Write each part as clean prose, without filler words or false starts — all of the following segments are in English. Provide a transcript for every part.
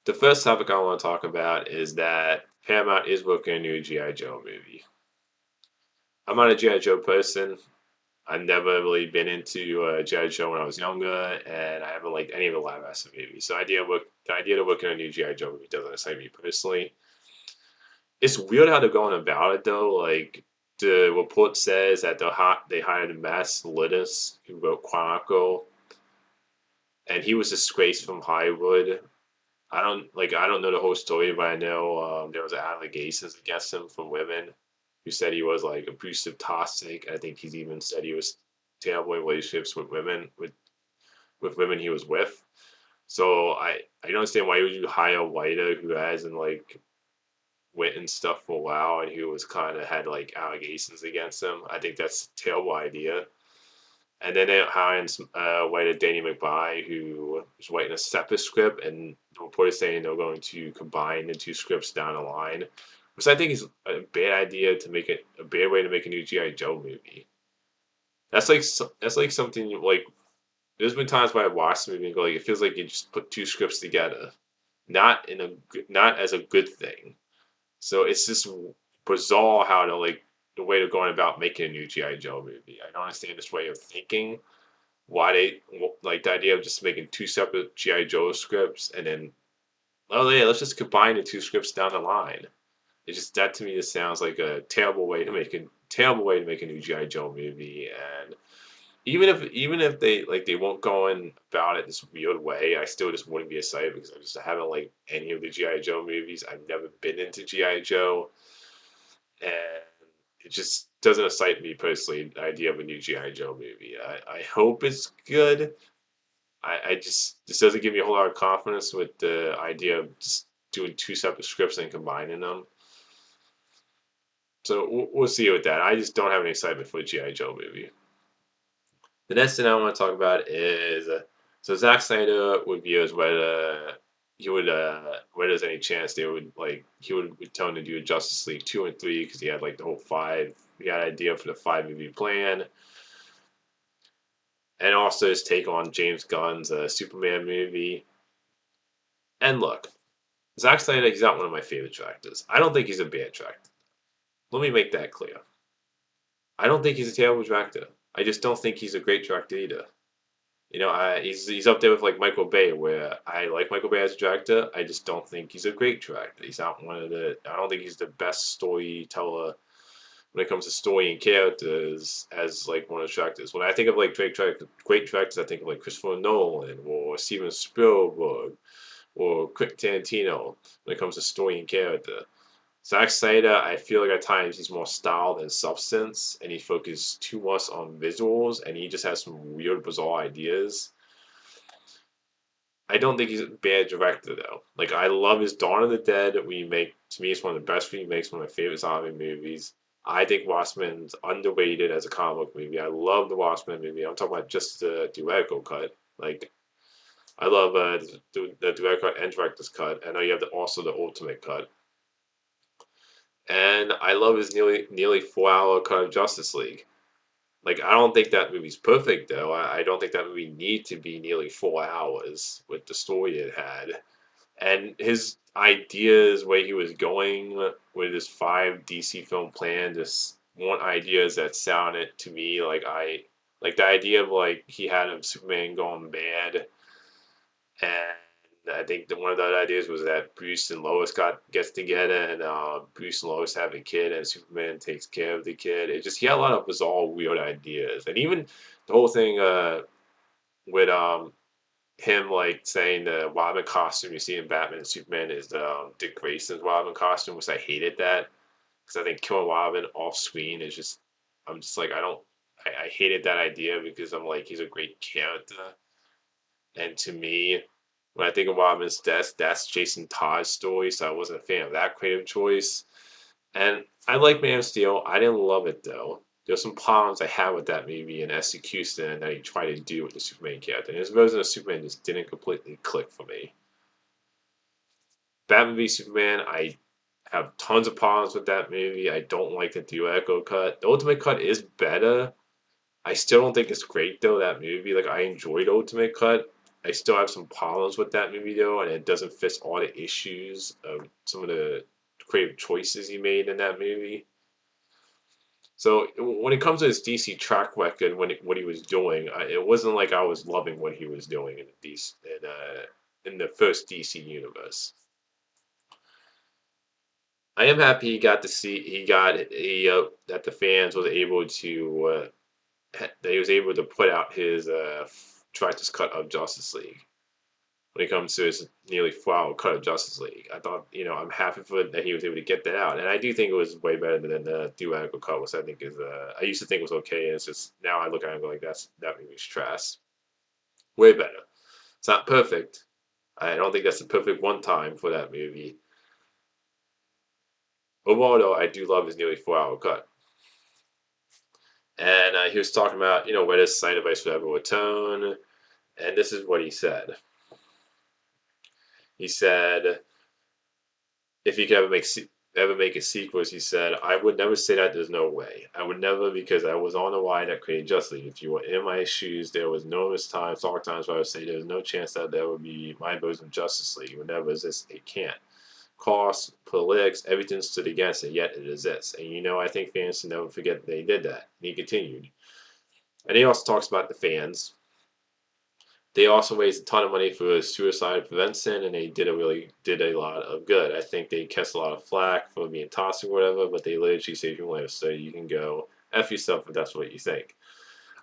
The first topic I want to talk about is that Paramount is working on a new G.I. Joe movie. I'm not a G.I. Joe person. I've never really been into G.I. Joe when I was younger, and I haven't liked any of the live action movies. So the idea of working on a new G.I. Joe movie doesn't excite me personally. It's weird how they're going about it though. Like the report says that they hired Mass Lidis, who wrote Chronicle, and he was disgraced from Hollywood. I don't know the whole story, but I know there was allegations against him from women who said he was like abusive, toxic. I think he's even said he was terrible in relationships with women he was with. So I don't understand why would you hire a writer who hasn't like written stuff for a while and who was kind of had like allegations against him. I think that's a terrible idea. And then they hired writer Danny McBride, who was writing a separate script, and the report is saying they're going to combine the two scripts down the line, which I think is a bad idea to make it a bad way to make a new GI Joe movie. That's like something like there's been times where I watched the movie and go like it feels like you just put two scripts together, not as a good thing. So it's just bizarre how to like the way they're going about making a new GI Joe movie. I don't understand this way of thinking why they like the idea of just making two separate GI Joe scripts and then oh yeah, let's just combine the two scripts down the line. It's just that to me just sounds like a terrible way to make a new GI Joe movie. And even if they won't go in about it this weird way, I still just wouldn't be excited because I just haven't liked any of the GI Joe movies. I've never been into GI Joe, and it just doesn't excite me personally. The idea of a new GI Joe movie. I hope it's good. I just this doesn't give me a whole lot of confidence with the idea of just doing two separate scripts and combining them. So we'll see with that. I just don't have any excitement for a GI Joe movie. The next thing I want to talk about is so Zack Snyder reviews whether whether there's any chance they would like he would return to do Justice League 2 and 3 because he had like the whole five he had an idea for the 5 movie plan, and also his take on James Gunn's Superman movie. And look, Zack Snyder, he's not one of my favorite directors. I don't think he's a bad director. Let me make that clear. I don't think he's a terrible director. I just don't think he's a great director either. He's up there with like Michael Bay, where I like Michael Bay as a director. I just don't think he's a great director. He's not one of the. I don't think he's the best storyteller when it comes to story and characters as like one of the directors. When I think of like great directors, I think of like Christopher Nolan or Steven Spielberg or Quentin Tarantino when it comes to story and character. Zack Snyder, I feel like at times he's more style than substance, and he focuses too much on visuals, and he just has some weird, bizarre ideas. I don't think he's a bad director though. Like I love his Dawn of the Dead remake. To me, it's one of the best remakes, one of my favorite zombie movies. I think Watchmen's underrated as a comic book movie. I love the Watchmen movie. I'm talking about just the theatrical cut. Like I love the director cut and director's cut. I know you have also the ultimate cut. And I love his nearly 4 hour cut of Justice League. Like I don't think that movie's perfect though. I don't think that movie need to be nearly 4 hours with the story it had. And his ideas, where he was going with his five DC film plan, just one ideas that sounded to me like I like the idea of like he had of Superman going mad, and I think that one of the ideas was that Bruce and Lois gets together, and Bruce and Lois have a kid, and Superman takes care of the kid. It just he had a lot of bizarre, weird ideas, and even the whole thing with him like saying the Robin costume you see in Batman and Superman is Dick Grayson's Robin costume, which I hated that because I think killing Robin off screen is just I'm just like I hated that idea because I'm like he's a great character, and to me when I think of Robin's death, that's Jason Todd's story, so I wasn't a fan of that creative choice. And I like Man of Steel. I didn't love it though. There's some problems I had with that movie and execution that he tried to do with the Superman character. And his version of Superman just didn't completely click for me. Batman v Superman, I have tons of problems with that movie. I don't like the theatrical cut. The Ultimate Cut is better. I still don't think it's great though. That movie, like I enjoyed Ultimate Cut. I still have some problems with that movie though, and it doesn't fit all the issues of some of the creative choices he made in that movie. So when it comes to his DC track record, what he was doing, it wasn't like I was loving what he was doing in in the first DC universe. I am happy that the fans was able to that he was able to put out his director's cut of Justice League. When it comes to his nearly 4 hour cut of Justice League, I thought, I'm happy for that he was able to get that out, and I do think it was way better than the theoretical cut, which I think is I used to think was okay, and it's just now I look at it and go like that movie's trash. Way better. It's not perfect. I don't think that's the perfect one time for that movie. Overall, though, I do love his nearly 4 hour cut. And he was talking about, where does Snyder advice for ever atone? And this is what he said. He said, if he could ever make a sequel, he said, I would never say that there's no way. I would never, because I was on the ride that created Justice League. If you were in my shoes, there was numerous times, dark times, where I would say there's no chance that there would be my version of Justice League. It would never exist. It can't. Cost, politics, everything stood against it, yet it exists. And I think fans should never forget that they did that. And he continued. And he also talks about the fans. They also raised a ton of money for suicide prevention, and they did a lot of good. I think they catch a lot of flack for being toxic or whatever, but they literally saved your life, so you can go F yourself if that's what you think.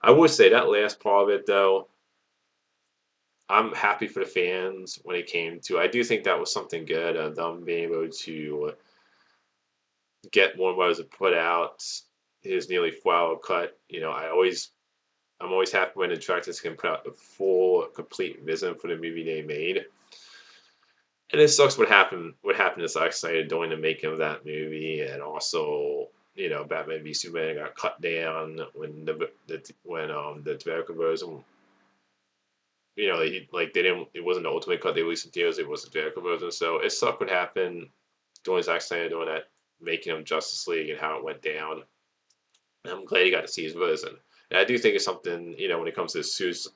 I would say that last part of it, though, I'm happy for the fans when it came to. I do think that was something good of them being able to get Warner Brothers to put out his nearly 4 hour cut. I'm always happy when the directors can put out the full, complete vision for the movie they made. And it sucks what happened to Zack Snyder during the making of that movie, and also, Batman v Superman got cut down when the director version, they didn't, it wasn't the ultimate cut they released in theaters, it was the director version. So it sucked what happened during Zack Snyder doing that making of Justice League and how it went down. And I'm glad he got to see his version. And I do think it's something, when it comes to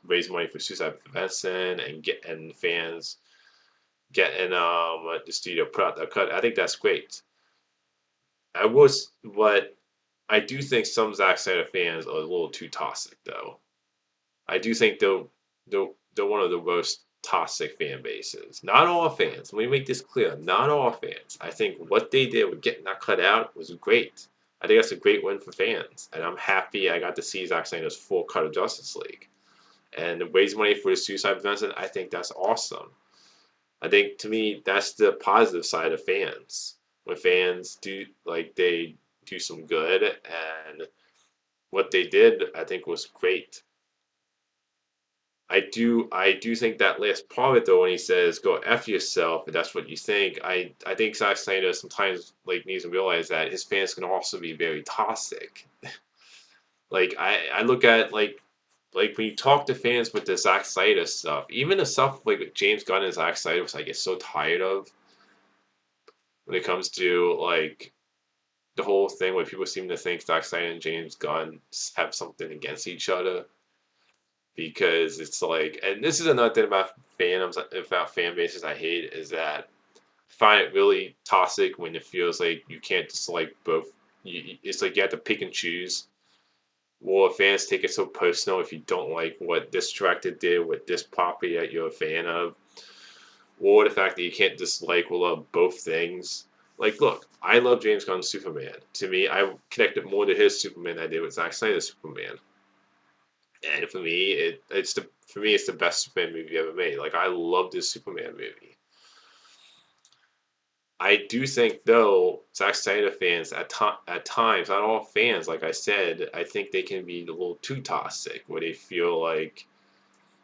raise money for suicide prevention and fans getting the studio put out the cut. I think that's great. But I do think some Zack Snyder fans are a little too toxic, though. I do think they're one of the most toxic fan bases. Not all fans. Let me make this clear. Not all fans. I think what they did with getting that cut out was great. I think that's a great win for fans, and I'm happy I got to see Zack Snyder's full cut of Justice League. And raise money for the suicide prevention, I think that's awesome. I think, to me, that's the positive side of fans. When fans they do some good, and what they did, I think, was great. I do think that last part of it, though, when he says "go f yourself," if that's what you think, I think Zack Snyder sometimes needs to realize that his fans can also be very toxic. I look at when you talk to fans with the Zack Snyder stuff, even the stuff like with James Gunn and Zack Snyder, which I get so tired of when it comes to the whole thing where people seem to think Zack Snyder and James Gunn have something against each other, because it's and this is another thing about fan bases I hate, is that I find it really toxic when it feels like you can't just like both. It's like you have to pick and choose. Or fans take it so personal if you don't like what this director did with this property that you're a fan of, or the fact that you can't dislike or love both things. Look, I love James Gunn's Superman. To me, I connected more to his Superman than I did with Zack Snyder's Superman. And for me, it's the best Superman movie ever made. I love this Superman movie. I do think, though, Zack Snyder fans at times, not all fans, like I said, I think they can be a little too toxic, where they feel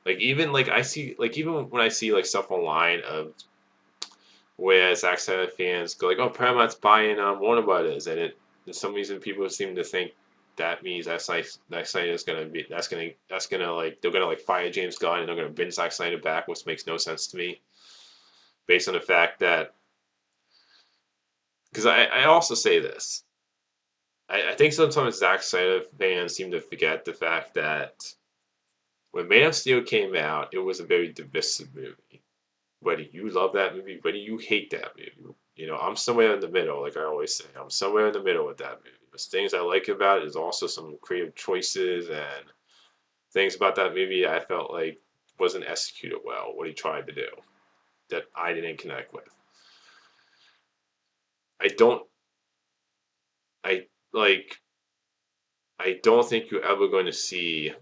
even I see even when I see stuff online of where Zack Snyder fans go oh, Paramount's buying Warner Brothers, and for some reason people seem to think that means that Snyder's gonna they're gonna fire James Gunn and they're gonna bring Zack Snyder back, which makes no sense to me, based on the fact that, because I also say this, I think sometimes Zack Snyder fans seem to forget the fact that when Man of Steel came out, it was a very divisive movie. Whether you love that movie, whether you hate that movie, I'm somewhere in the middle. Like I always say, I'm somewhere in the middle with that movie. There's things I like about it. There's also some creative choices and things about that movie I felt like wasn't executed well. What he tried to do that I didn't connect with. I don't. I like. I don't think you're ever going to see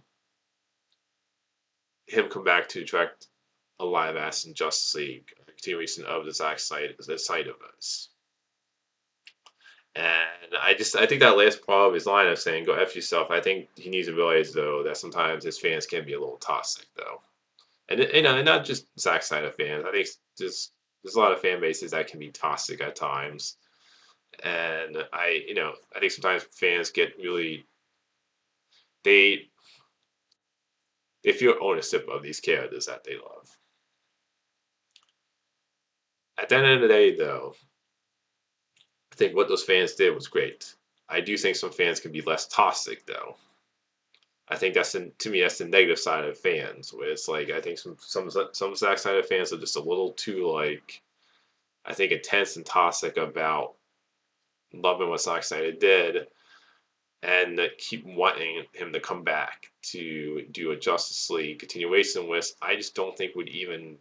him come back to direct a live action Justice League, a continuation of the Zack Snyder, the side of us. And I think that last part of his line of saying "Go f yourself," I think he needs to realize though that sometimes his fans can be a little toxic though, and and not just Zack Snyder fans. I think there's a lot of fan bases that can be toxic at times, and I think sometimes fans get really they they feel ownership of these characters that they love. At the end of the day, though, I think what those fans did was great. I do think some fans can be less toxic, though. I think to me that's the negative side of fans, where it's like I think some Zack Snyder fans are just a little too like I think intense and toxic about loving what Zack Snyder did, and that keep wanting him to come back to do a Justice League continuation, which I just don't think would even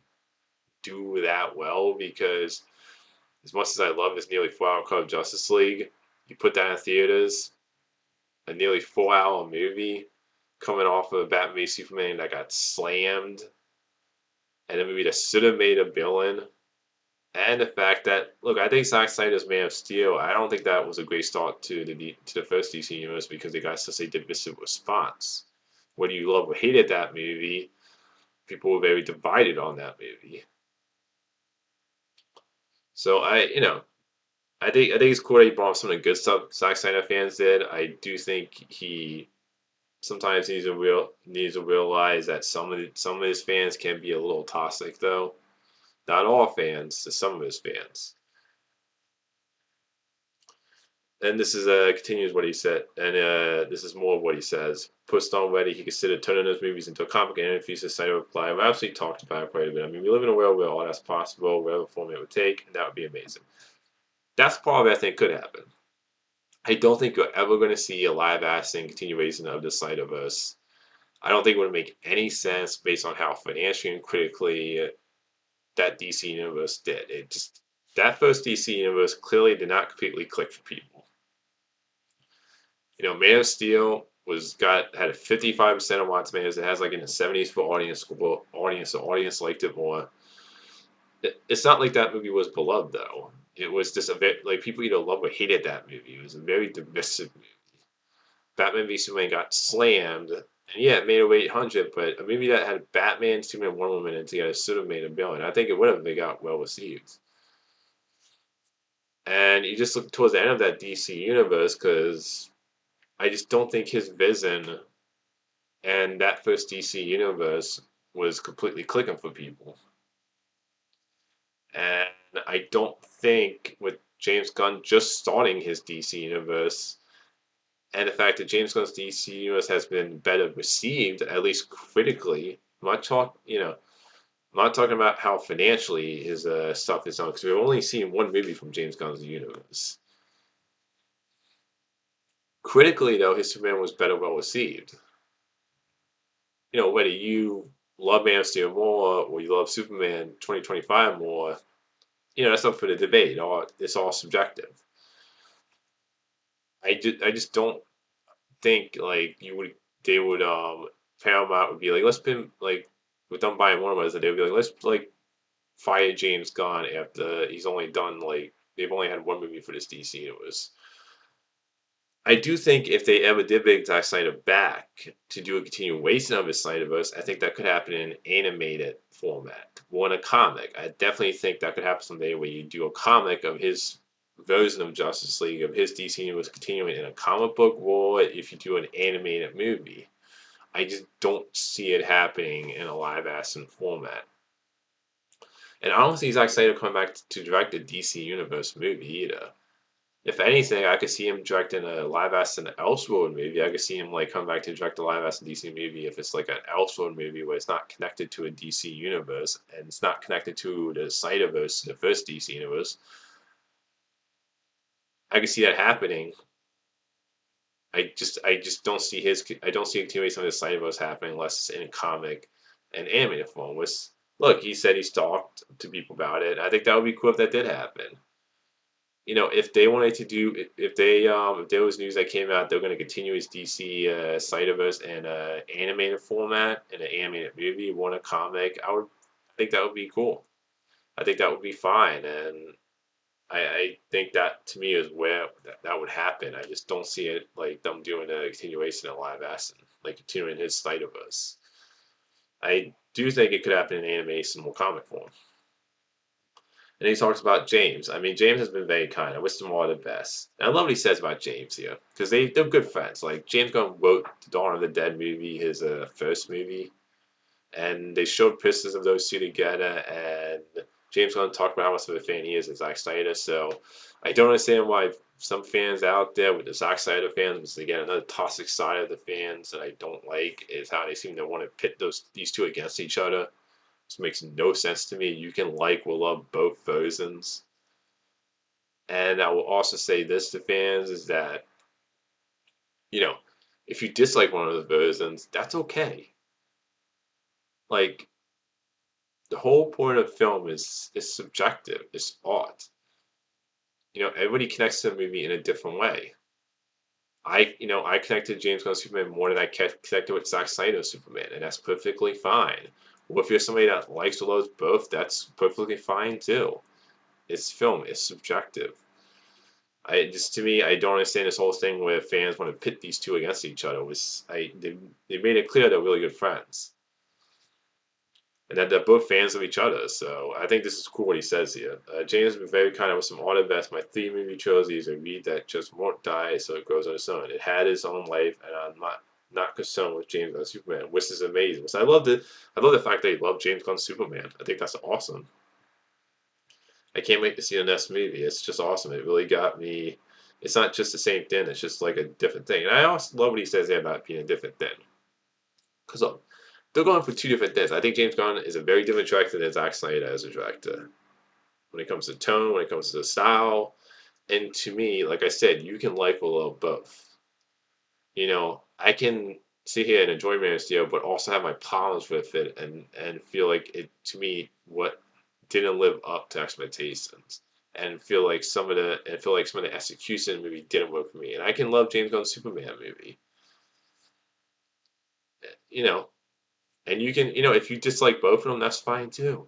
do that well because as much as I love this nearly 4 hour cut of Justice League, you put that in theaters, a nearly 4 hour movie coming off of Batman v Superman that got slammed, and a movie that should have made a billion, and the fact that look, I think Zack Snyder's Man of Steel, I don't think that was a great start to the first DC universe because they got such a divisive response. Whether you love or hated that movie, people were very divided on that movie. So I think it's cool that he brought up some of the good stuff Zack Snyder fans did. I do think he sometimes needs to realize that some of his fans can be a little toxic though. Not all fans, to some of his fans. And this is continues what he said, and this is more of what he says. Pushed on whether he considered turning those movies into a comic and interviews to Snyder reply. I've actually talked about it quite a bit. I mean, we live in a world where all that's possible, whatever form it would take, and that would be amazing. That's part of it I think could happen. I don't think you're ever going to see a live action continuation of the Snyderverse. I don't think it would make any sense based on how financially and critically that DC universe did. It just that first DC universe clearly did not completely click for people. Man of Steel had a 55% of Rotten Tomatoes. It has like in the 70s for audience score. The audience liked it more. It's not like that movie was beloved though. It was just a bit like people either loved or hated that movie. It was a very divisive movie. Batman v Superman got slammed, and yeah, it made over 800, but a movie that had Batman, Superman, Wonder Woman, and together should have made a billion. I think it would have if they got well received. And you just look towards the end of that DC universe because I just don't think his vision and that first DC universe was completely clicking for people. And I don't think with James Gunn just starting his DC universe and the fact that James Gunn's DC universe has been better received, at least critically. I'm not talking about how financially his stuff is done because we've only seen one movie from James Gunn's universe. Critically, though, his Superman was better well received. Whether you love Man of Steel more or you love Superman 2025 more, that's up for the debate. It's all subjective. I just don't think like they would Paramount would be like let's pin like with them buying Warner Brothers that they would be like let's like fire James Gunn after he's only done like they've only had one movie for this DC universe. I do think if they ever did bring Zack Snyder back to do a continuation of his Snyderverse, I think that could happen in an animated format or in a comic. I definitely think that could happen someday where you do a comic of his version of Justice League, of his DC universe continuing in a comic book, or if you do an animated movie. I just don't see it happening in a live action format. And I don't see Zack Snyder coming back to direct a DC Universe movie either. If anything, I could see him directing a live action Elseworld movie. I could see him like come back to direct a live action DC movie if it's like an Elseworld movie where it's not connected to a DC universe and it's not connected to the Snyderverse, the first DC universe. I could see that happening. I just don't see I don't see a continuation of the Snyderverse happening unless it's in a comic and animated form. Which, look, he said he's talked to people about it. I think that would be cool if that did happen. If they wanted to do, if there was news that came out, they're going to continue his DC Cyberverse in an animated format in an animated movie, one a comic. I think that would be cool. I think that would be fine, and I think that to me is where that would happen. I just don't see it like them doing a continuation of live action, like continuing his Snyderverse. I do think it could happen in animation or comic form. And he talks about James. I mean, James has been very kind. I wish him all the best. And I love what he says about James here because they're good friends. Like James Gunn wrote the Dawn of the Dead movie, his first movie, and they showed pictures of those two together. And James Gunn talked about how much of a fan he is of Zack Snyder. So I don't understand why some fans out there with the Zack Snyder fans, which is again another toxic side of the fans that I don't like, is how they seem to want to pit these two against each other. This makes no sense to me. You can like or love both versions. And I will also say this to fans is that, you know, if you dislike one of the versions, that's okay. Like the whole point of film is subjective. It's art. Everybody connects to the movie in a different way. I connected to James Gunn Superman more than I connected with Zack Snyder Superman, and that's perfectly fine. Or if you're somebody that likes or loves both, that's perfectly fine too. It's film. It's subjective. To me, I don't understand this whole thing where fans want to pit these two against each other. They made it clear they're really good friends and that they're both fans of each other. So I think this is cool what he says here. James has been very kind with some all the best. My three movie trilogy is a read that just won't die, so it grows on its own. It had its own life, and I'm not concerned with James Gunn Superman, which is amazing. So I love it. I love the fact that he loved James Gunn Superman. I think that's awesome. I can't wait to see the next movie. It's just awesome. It really got me. It's not just the same thing. It's just like a different thing. And I also love what he says there about being a different thing. Because they're going for two different things. I think James Gunn is a very different director than Zack Snyder as a director. When it comes to tone, when it comes to style. And to me, like I said, you can like or love both. I can sit here and enjoy Man of Steel, but also have my problems with it and feel like it, to me, what didn't live up to expectations and feel like some of the execution movie didn't work for me. And I can love James Gunn's Superman movie, you know, and you can, if you dislike both of them, that's fine too.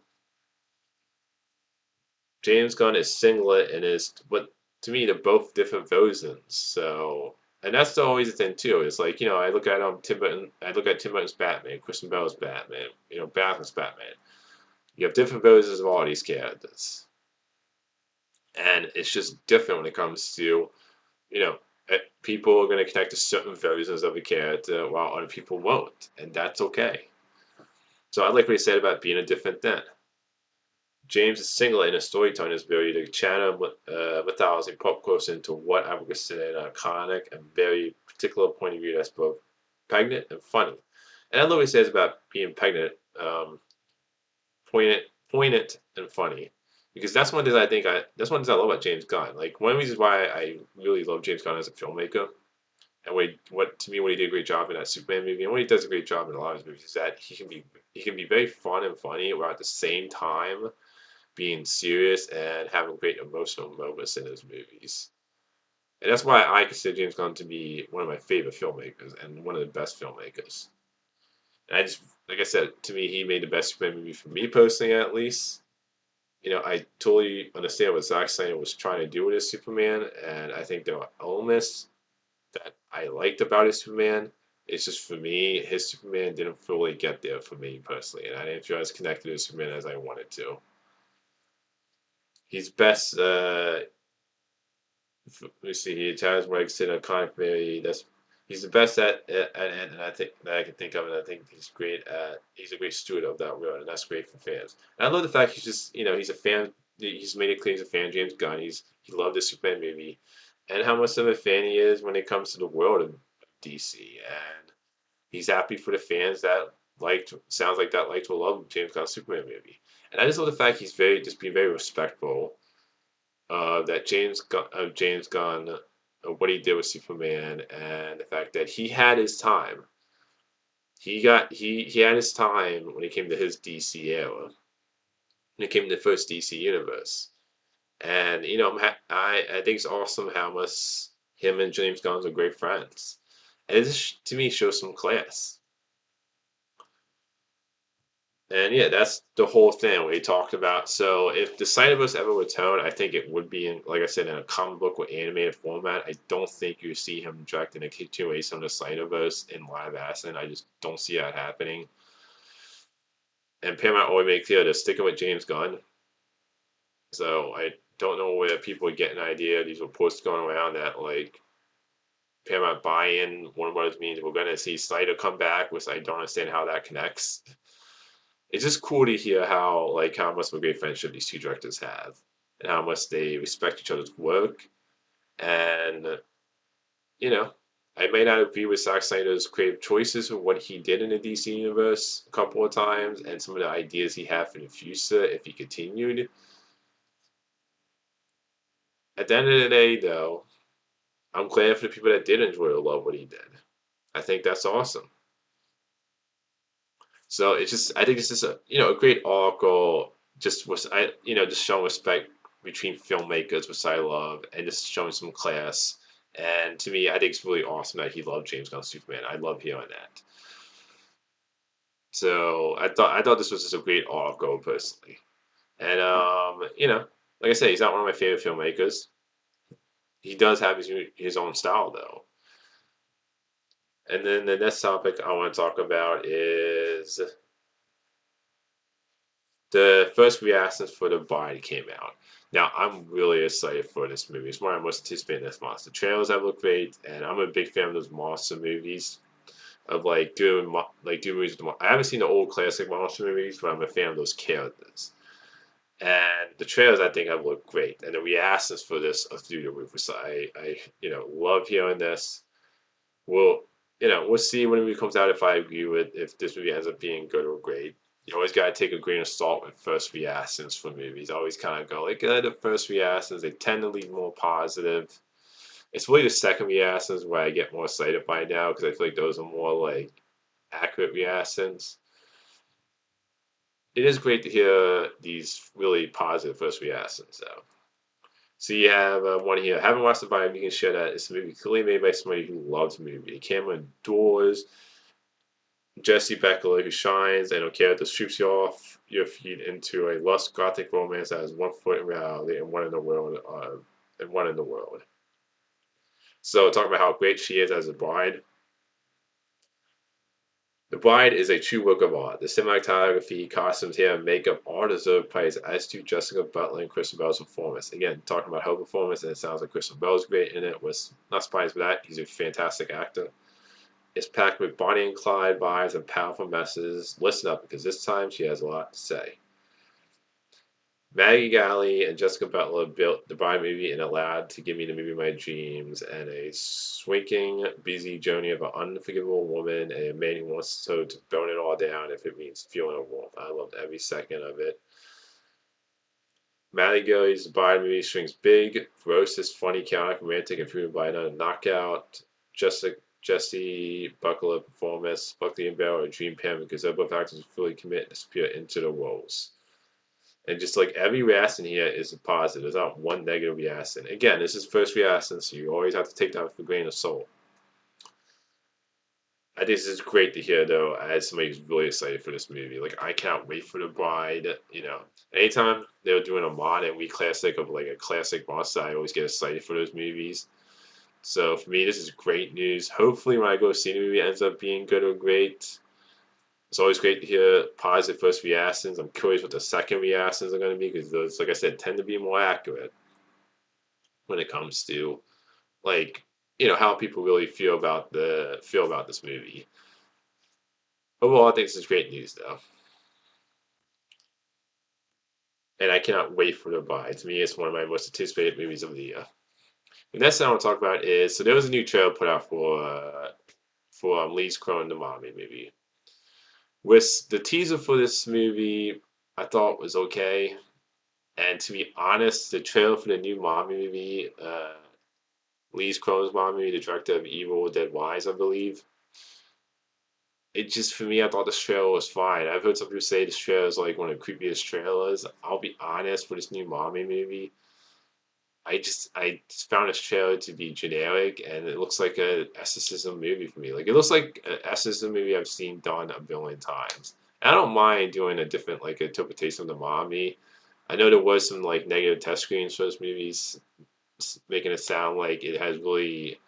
James Gunn is singlet and is what to me they're both different versions. So and that's always the thing too. It's like, I look at Tim Burton I look at Tim Burton's Batman, Kristen Bell's Batman, Batman's Batman. You have different versions of all these characters. And it's just different when it comes to you know, people are going to connect to certain versions of a character while other people won't, and that's okay. So I like what he said about being a different then. James is singular in his storytelling ability to channel mythology and pop culture into what I would consider an iconic and very particular point of view that's both pregnant and funny. And I love what he says about being pregnant, poignant and funny. Because that's one thing I love about James Gunn. Like one of the reasons why I really love James Gunn as a filmmaker and what he did a great job in that Superman movie, and what he does a great job in a lot of his movies is that he can be very fun and funny, while at the same time being serious and having great emotional moments in his movies. And that's why I consider James Gunn to be one of my favorite filmmakers and one of the best filmmakers. And I just, like I said, to me, he made the best Superman movie for me personally, at least. I totally understand what Zack Snyder was trying to do with his Superman, and I think there are elements that I liked about his Superman. It's just for me, his Superman didn't fully get there for me personally, and I didn't feel as connected to Superman as I wanted to. He's best. Let me see. He has where I consider a comic movie. He's the best and I think that I can think of, and I think he's great at. He's a great steward of that world, and that's great for fans. And I love the fact he's just he's a fan. He's made it clear he's a fan of James Gunn. He loved the Superman movie. and how much of a fan he is when it comes to the world of DC. And he's happy for the fans that liked, sounds like that liked or love James Gunn's Superman movie. And I just love the fact he's very, just being very respectful that James Gunn, what he did with Superman, and the fact that he had his time. He had his time when it came to his DC era, when it came to the first DC universe. And I think it's awesome how much him and James Gunn are great friends, and this to me shows some class. And yeah, that's the whole thing we talked about. So if the Cyberverse ever returned, I think it would be in, like I said, in a comic book or animated format. I don't think you see him directing a continuation of the Cyberverse in live action. I just don't see that happening. And Paramount always made clear they're sticking with James Gunn. So I don't know where people would get an idea. These reports going around that like Paramount buy-in, one of those means we're going to see Snyder come back, which I don't understand how that connects. It's just cool to hear how much of a great friendship these two directors have, and how much they respect each other's work. And you know, I may not agree with Zack Snyder's creative choices for what he did in the DC universe a couple of times, and some of the ideas he had for the future if he continued. At the end of the day, though, I'm glad for the people that did enjoy or love what he did. I think that's awesome. So it's just I think it's just a great article. Just was just showing respect between filmmakers, which I love, and just showing some class. And to me, I think it's really awesome that he loved James Gunn's Superman. I love hearing that. So I thought this was just a great article personally. And like I said, he's not one of my favorite filmmakers. He does have his own style though. And then the next topic I want to talk about is the first reactions for the Bride came out. Now I'm really excited for this movie. It's one I'm most anticipating this month. The trailers have looked great, and I'm a big fan of those monster movies. Of like doing movies. I haven't seen the old classic monster movies, but I'm a fan of those characters. And the trailers I think have looked great, and the reactions for this are through the roof. So I love hearing this. We'll we'll see when the movie comes out if this movie ends up being good or great. You always gotta take a grain of salt with first reactions for movies. I always kind of go like, the first reactions they tend to leave more positive. It's really the second reactions where I get more excited by now because I feel like those are more like accurate reactions. It is great to hear these really positive first reactions though. So you have one here. Haven't watched the vibe. You can share that. It's a movie clearly made by somebody who loves the movie. Cameron adores Jesse Beckler, who shines and a character sweeps you off your feet into a lust gothic romance that has one foot in reality and one in the world. And one in the world. So talking about how great she is as a bride. The Bride is a true work of art. The cinematography, costumes, hair, and makeup all deserve praise, as do Jessica Butler and Kristen Bell's performance. Again, talking about her performance, and it sounds like Kristen Bell's great in it. Was not surprised by that. He's a fantastic actor. It's packed with Bonnie and Clyde vibes and powerful messages. Listen up, because this time she has a lot to say. Maggie Galley and Jessica Butler built the Bride movie and allowed to give me the movie of my dreams and a swinking, busy journey of an unforgivable woman and a man who wants to burn it all down if it means feeling a warmth. I loved every second of it. Maggie Galley's Bride movie strings big, ferocious, funny, chaotic, romantic, and fueled by another knockout. Jesse Buckler performance, Buckley and Bell are a dream pair because they're both actors who fully commit and disappear into the roles. And just like every reaction here is a positive. There's not one negative reaction. Again, this is first reaction, so you always have to take that with a grain of salt. I think this is great to hear, though, as somebody who's really excited for this movie. Like, I cannot wait for The Bride. Anytime they're doing a modern reclassic of like a classic monster, I always get excited for those movies. So for me, this is great news. Hopefully, when I go see the movie, it ends up being good or great. It's always great to hear positive first reactions. I'm curious what the second reactions are going to be because those, like I said, tend to be more accurate when it comes to like how people really feel about this movie. Overall, I think this is great news though, and I cannot wait for the buy. To me, it's one of my most anticipated movies of the year. The next thing I want to talk about is, so there was a new trailer put out for Lee's Cronin the Mommy movie. With the teaser for this movie, I thought was okay. And to be honest, the trailer for the new Mommy movie, Lee's Cronin's Mommy, the director of Evil Dead Rise, I believe, it just, for me, I thought this trailer was fine. I've heard some people say this trailer is like one of the creepiest trailers. I'll be honest, for this new Mommy movie, I just found this trailer to be generic, and it looks like a exorcism movie for me. Like, it looks like an exorcism movie I've seen done a billion times. And I don't mind doing a different like interpretation of the Mommy. I know there was some like negative test screens for this movie, making it sound like it has really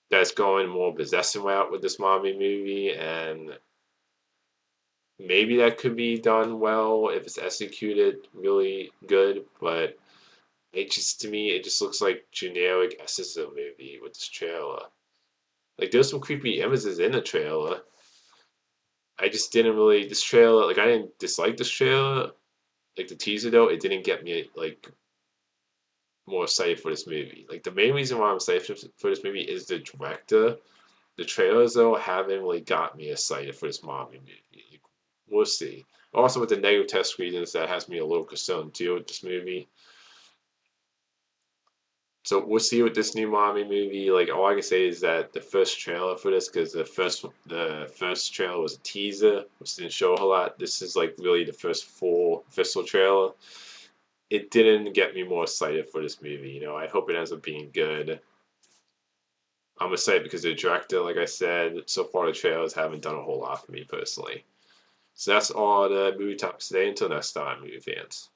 that's going more possessive route with this Mommy movie, and maybe that could be done well if it's executed really good, but it just, to me, it just looks like generic SSO movie with this trailer. Like, there's some creepy images in the trailer. I just didn't really, this trailer, like, I didn't dislike this trailer. Like, the teaser, though, it didn't get me, like, more excited for this movie. Like, the main reason why I'm excited for this movie is the director. The trailers, though, haven't really got me excited for this Mommy movie. Like, we'll see. Also, with the negative test screenings, that has me a little concerned, too, with this movie. So we'll see with this new Mommy movie. Like, all I can say is that the first trailer for this, because the first trailer was a teaser, which didn't show a whole lot. This is like really the first full official trailer. It didn't get me more excited for this movie. I hope it ends up being good. I'm excited because the director, like I said, so far the trailers haven't done a whole lot for me personally. So that's all the movie topics today. Until next time, movie fans.